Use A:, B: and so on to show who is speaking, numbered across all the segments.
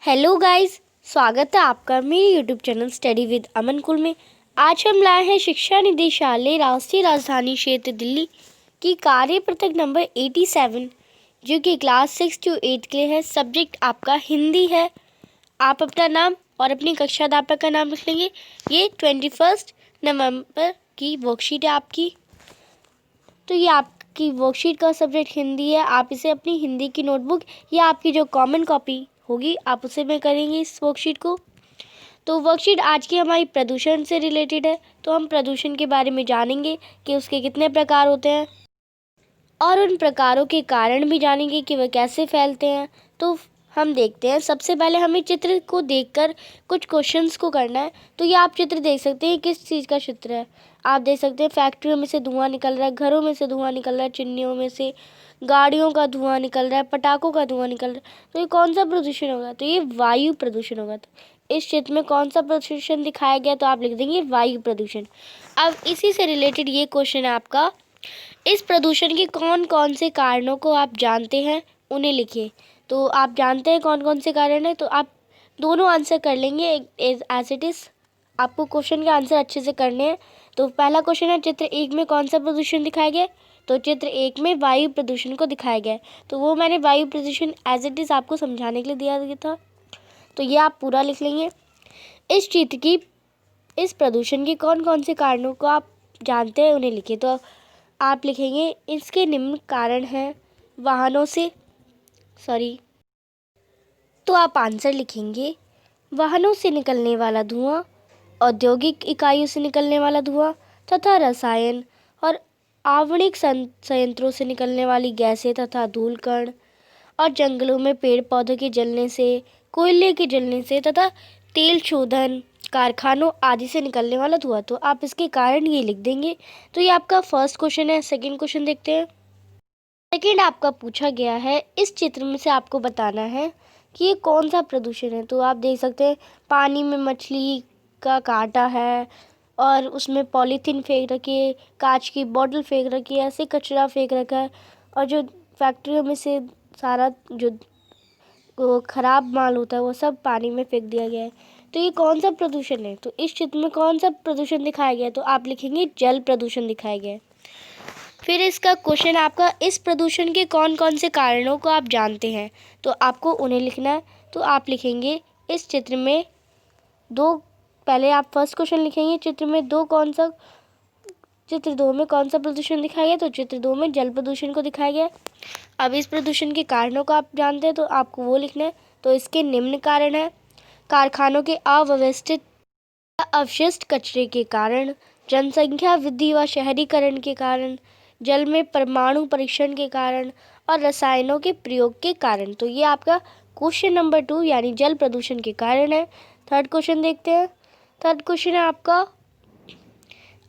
A: Hello guys, स्वागत है आपका मेरे यूट्यूब चैनल स्टडी विद अमन कुल में। आज हम लाए हैं शिक्षा निदेशालय राष्ट्रीय राजधानी क्षेत्र दिल्ली की कार्य पत्रक नंबर 87 जो कि क्लास 6 to 8 के लिए है। सब्जेक्ट आपका हिंदी है। आप अपना नाम और अपनी कक्षा अध्यापक का नाम लिख लेंगे। ये 21 नवंबर की वर्कशीट है आपकी। तो ये आपकी वर्कशीट का सब्जेक्ट हिंदी है। आप इसे अपनी हिंदी की नोटबुक या आपकी जो कॉमन कॉपी होगी आप उसे में करेंगे इस वर्कशीट को। तो वर्कशीट आज की हमारी प्रदूषण से रिलेटेड है। तो हम प्रदूषण के बारे में जानेंगे कि उसके कितने प्रकार होते हैं और उन प्रकारों के कारण भी जानेंगे कि वह कैसे फैलते हैं। तो हम देखते हैं। सबसे पहले हमें चित्र को देखकर कुछ क्वेश्चंस को करना है। तो ये आप चित्र देख सकते हैं किस चीज़ का चित्र है। आप देख सकते हैं फैक्ट्रियों में से धुआं निकल रहा है, घरों में से धुआं निकल रहा है, चिमनियों में से गाड़ियों का धुआं निकल रहा है, पटाखों का धुआं निकल रहा है। तो ये कौन सा प्रदूषण होगा? तो ये वायु प्रदूषण होगा। तो इस चित्र में कौन सा प्रदूषण दिखाया गया? तो आप लिख देंगे वायु प्रदूषण। अब इसी से रिलेटेड ये क्वेश्चन है आपका, इस प्रदूषण के कौन कौन से कारणों को आप जानते हैं, उन्हें लिखिए। तो आप जानते हैं कौन कौन से कारण हैं, तो आप दोनों आंसर कर लेंगे एज इट इज़। आपको क्वेश्चन के आंसर अच्छे से करने हैं। तो पहला क्वेश्चन है, चित्र 1 में कौन सा प्रदूषण दिखाया गया? तो चित्र 1 में वायु प्रदूषण को दिखाया गया है। तो वो मैंने वायु प्रदूषण एज इट इज़ आपको समझाने के लिए दिया गया था। तो ये आप पूरा लिख लेंगे। इस प्रदूषण के कौन कौन से कारणों को आप जानते हैं, उन्हें लिखिए। तो आप लिखेंगे इसके निम्न कारण हैं वाहनों से तो आप आंसर लिखेंगे वाहनों से निकलने वाला धुआं, औद्योगिक इकाइयों से निकलने वाला धुआं तथा रसायन और आणविक संयंत्रों से निकलने वाली गैसें तथा धूल कण, और जंगलों में पेड़ पौधों के जलने से, कोयले के जलने से तथा तेल शोधन कारखानों आदि से निकलने वाला धुआं। तो आप इसके कारण ये लिख देंगे। तो ये आपका फर्स्ट क्वेश्चन है। सेकंड क्वेश्चन देखते हैं। सेकंड आपका पूछा गया है, इस चित्र में से आपको बताना है कि ये कौन सा प्रदूषण है। तो आप देख सकते हैं पानी में मछली का कांटा है और उसमें पॉलीथीन फेंक रखी है, कांच की बोतल फेंक रखी है, ऐसे कचरा फेंक रखा है, और जो फैक्ट्रियों में से सारा जो खराब माल होता है वो सब पानी में फेंक दिया गया है। तो ये कौन सा प्रदूषण है? तो इस चित्र में कौन सा प्रदूषण दिखाया गया है? तो आप लिखेंगे जल प्रदूषण दिखाया गया है। फिर इसका क्वेश्चन आपका, इस प्रदूषण के कौन कौन से कारणों को आप जानते हैं? तो आपको उन्हें लिखना है। तो आप लिखेंगे इस चित्र में पहले आप फर्स्ट क्वेश्चन लिखेंगे, चित्र 2 में कौन सा प्रदूषण दिखाया गया? तो चित्र 2 में जल प्रदूषण को दिखाया गया। अब इस प्रदूषण के कारणों को आप जानते हैं तो आपको वो लिखना है। तो इसके निम्न कारण है कारखानों के अव्यवस्थित अपशिष्ट कचरे के कारण, जनसंख्या वृद्धि व शहरीकरण के कारण, जल में परमाणु परीक्षण के कारण और रसायनों के प्रयोग के कारण। तो ये आपका क्वेश्चन नंबर 2 यानी जल प्रदूषण के कारण है। थर्ड क्वेश्चन देखते हैं। थर्ड क्वेश्चन है आपका,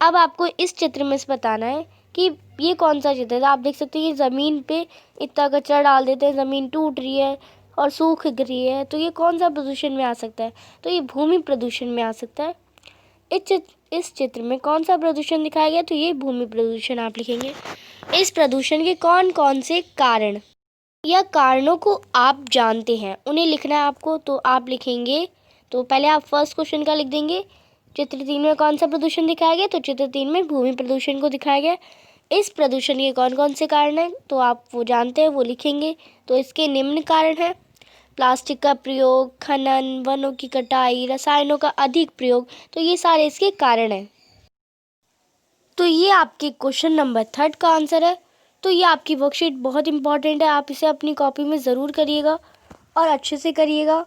A: अब आपको इस चित्र में से बताना है कि ये कौन सा चित्र है। आप देख सकते हैं ये ज़मीन पे इतना कचरा डाल देते हैं, ज़मीन टूट रही है और सूख रही है। तो ये कौन सा प्रदूषण में आ सकता है? तो ये भूमि प्रदूषण में आ सकता है। इस चित्र में कौन सा प्रदूषण दिखाया गया? तो ये भूमि प्रदूषण आप लिखेंगे। इस प्रदूषण के कौन कौन से कारण या कारणों को आप जानते हैं, उन्हें लिखना है आपको। तो आप लिखेंगे, तो पहले आप फर्स्ट क्वेश्चन का लिख देंगे, चित्र 3 में कौन सा प्रदूषण दिखाया गया? तो चित्र 3 में भूमि प्रदूषण को दिखाया गया। इस प्रदूषण के कौन कौन से कारण हैं, तो आप वो जानते हैं, वो लिखेंगे। तो इसके निम्न कारण हैं प्लास्टिक का प्रयोग, खनन, वनों की कटाई, रसायनों का अधिक प्रयोग। तो ये सारे इसके कारण हैं। तो ये आपके क्वेश्चन नंबर 3 का आंसर है। तो ये आपकी वर्कशीट बहुत इंपॉर्टेंट है। आप इसे अपनी कॉपी में ज़रूर करिएगा और अच्छे से करिएगा।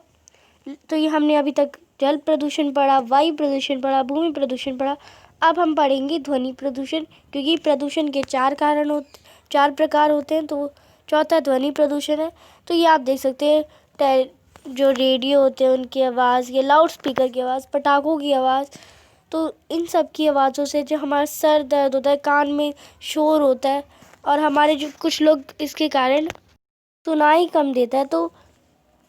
A: तो ये हमने अभी तक जल प्रदूषण पढ़ा, वायु प्रदूषण पढ़ा, भूमि प्रदूषण पढ़ा। अब हम पढ़ेंगे ध्वनि प्रदूषण, क्योंकि प्रदूषण के 4 प्रकार होते हैं। तो चौथा ध्वनि प्रदूषण है। तो ये आप देख सकते हैं जो रेडियो होते हैं उनकी आवाज़, या लाउड स्पीकर की आवाज़, पटाखों की आवाज़। तो इन सब की आवाज़ों से जो हमारा सर दर्द होता है, कान में शोर होता है, और हमारे जो कुछ लोग इसके कारण सुनाई कम देता है, तो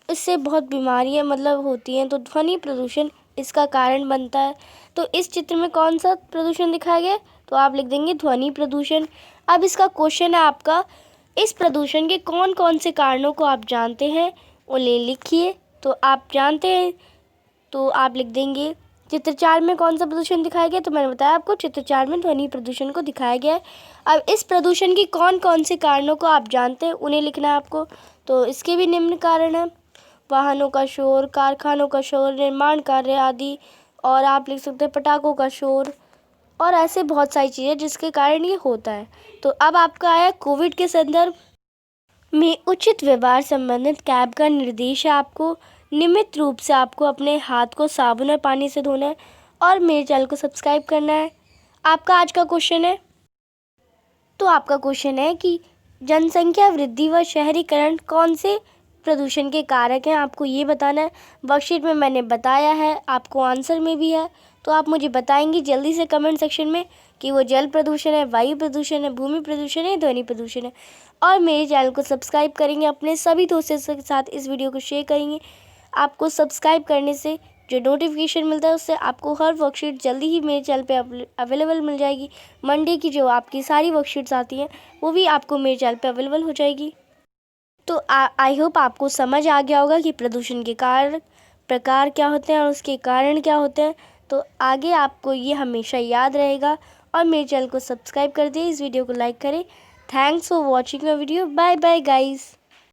A: इससे बहुत बीमारियां होती हैं। तो ध्वनि प्रदूषण इसका कारण बनता है। तो इस चित्र में कौन सा प्रदूषण दिखाया गया? तो आप लिख देंगे ध्वनि प्रदूषण। अब इसका क्वेश्चन है आपका, इस प्रदूषण के कौन कौन से कारणों को आप जानते हैं, उन्हें लिखिए। तो आप जानते हैं, तो आप लिख देंगे चित्र 4 में कौन सा प्रदूषण दिखाया गया। तो मैंने बताया आपको चित्र 4 में ध्वनि प्रदूषण को दिखाया गया है। अब इस प्रदूषण की कौन कौन से कारणों को आप जानते हैं उन्हें लिखना है आपको। तो इसके भी निम्न कारण हैं: वाहनों का शोर, कारखानों का शोर, निर्माण कार्य आदि, और आप लिख सकते हैं पटाखों का शोर, और ऐसे बहुत सारी चीज़ें जिसके कारण ये होता है। तो अब आपका आया कोविड के संदर्भ में उचित व्यवहार संबंधित कैब का निर्देश है आपको। नियमित रूप से आपको अपने हाथ को साबुन और पानी से धोना है और मेरे चैनल को सब्सक्राइब करना है। आपका आज का क्वेश्चन है, तो आपका क्वेश्चन है कि जनसंख्या वृद्धि व शहरीकरण कौन से प्रदूषण के कारक हैं, आपको ये बताना है। वर्कशीट में मैंने बताया है, आपको आंसर में भी है, तो आप मुझे बताएंगे जल्दी से कमेंट सेक्शन में कि वो जल प्रदूषण है, वायु प्रदूषण है, भूमि प्रदूषण है, ध्वनि प्रदूषण है। और मेरे चैनल को सब्सक्राइब करेंगे, अपने सभी दोस्तों के साथ इस वीडियो को शेयर करेंगे। आपको सब्सक्राइब करने से जो नोटिफिकेशन मिलता है उससे आपको हर वर्कशीट जल्दी ही मेरे चैनल पे अवेलेबल मिल जाएगी। मंडे की जो आपकी सारी वर्कशीट्स आती हैं वो भी आपको मेरे चैनल पे अवेलेबल हो जाएगी। तो आई होप आपको समझ आ गया होगा कि प्रदूषण के प्रकार क्या होते हैं और उसके कारण क्या होते हैं। तो आगे आपको ये हमेशा याद रहेगा। और मेरे चैनल को सब्सक्राइब कर दिए, इस वीडियो को लाइक करें। Thanks for watching my video. Bye bye guys.